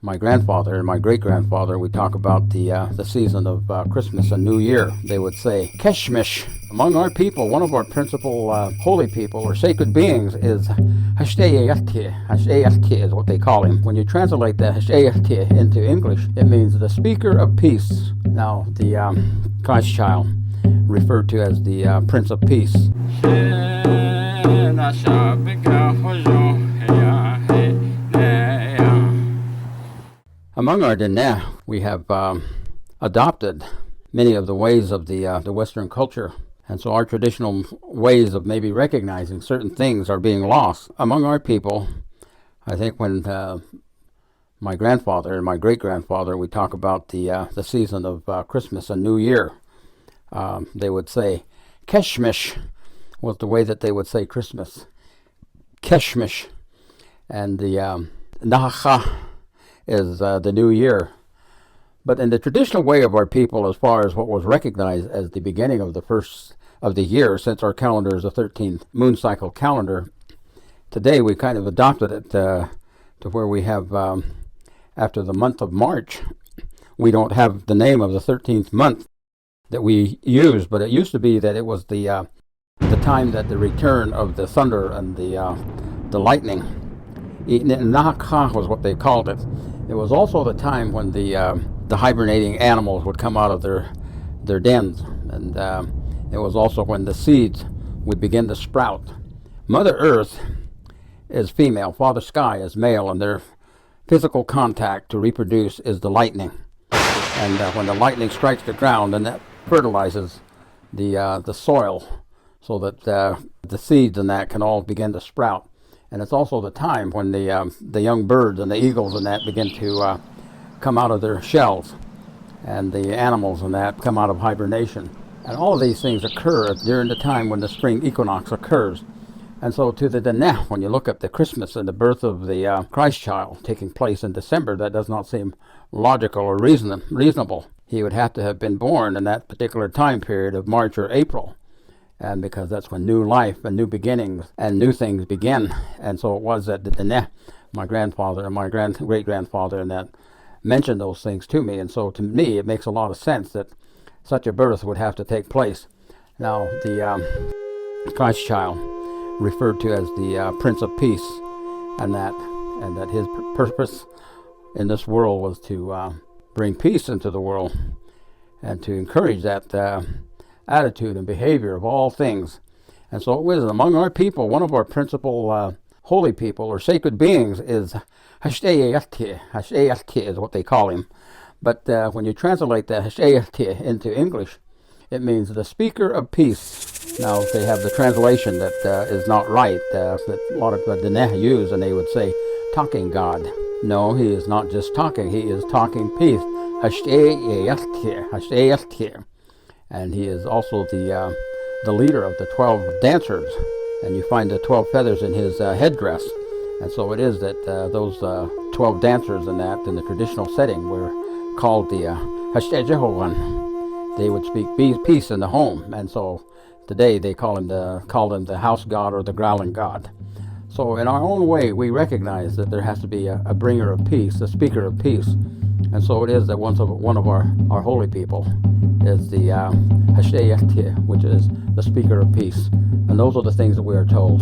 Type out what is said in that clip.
my grandfather and my great-grandfather, we talk about the season of Christmas and New Year. They would say, Keshmesh. Among our people, one of our principal holy people or sacred beings is Deity. Deity is what they call him. When you translate the Deity into English, it means the speaker of peace. Now, the Christ child, referred to as the Prince of Peace. Among our Diné, we have adopted many of the ways of the Western culture, and so our traditional ways of maybe recognizing certain things are being lost. Among our people, I think when my grandfather and my great-grandfather, we talk about the season of Christmas and New Year, they would say, Keshmesh was the way that they would say Christmas. Keshmesh. And the Navajo is the New Year. But in the traditional way of our people, as far as what was recognized as the beginning of the first of the year, since our calendar is a 13th moon cycle calendar, today we kind of adopted it to where we have, after the month of March, we don't have the name of the 13th month that we use, but it used to be that it was the time that the return of the thunder and the lightning. Nahaka was what they called it. It was also the time when the hibernating animals would come out of their dens, and it was also when the seeds would begin to sprout. Mother Earth is female, Father Sky is male, and their physical contact to reproduce is the lightning. And when the lightning strikes the ground, then that fertilizes the soil so that the seeds and that can all begin to sprout. And it's also the time when the young birds and the eagles and that begin to come out of their shells, and the animals and that come out of hibernation. And all of these things occur during the time when the spring equinox occurs. And so to the Diné, when you look at the Christmas and the birth of the Christ child taking place in December, that does not seem logical or reasonable. He would have to have been born in that particular time period of March or April. And because that's when new life and new beginnings and new things begin. And so it was that the Diné, my grandfather and my great-grandfather, and that mentioned those things to me. And so to me, it makes a lot of sense that such a birth would have to take place. Now, the Christ child, referred to as the Prince of Peace, and that his purpose in this world was to bring peace into the world and to encourage that attitude and behavior of all things. And so it was among our people, one of our principal holy people or sacred beings is Deity. Deity is what they call him. But when you translate the Deity into English, it means the speaker of peace. Now, they have the translation that is not right, that a lot of Diné use, and they would say, talking God. No, he is not just talking, he is talking peace. Deity. And he is also the leader of the 12 dancers, and you find the 12 feathers in his headdress. And so it is that those 12 dancers in the traditional setting were called the Hashtajehovan. They would speak peace in the home, and so today they call him the house god or the growling god. So in our own way, we recognize that there has to be a bringer of peace, a speaker of peace. And so it is that one of our holy people is the Deity, which is the speaker of peace. And those are the things that we are told.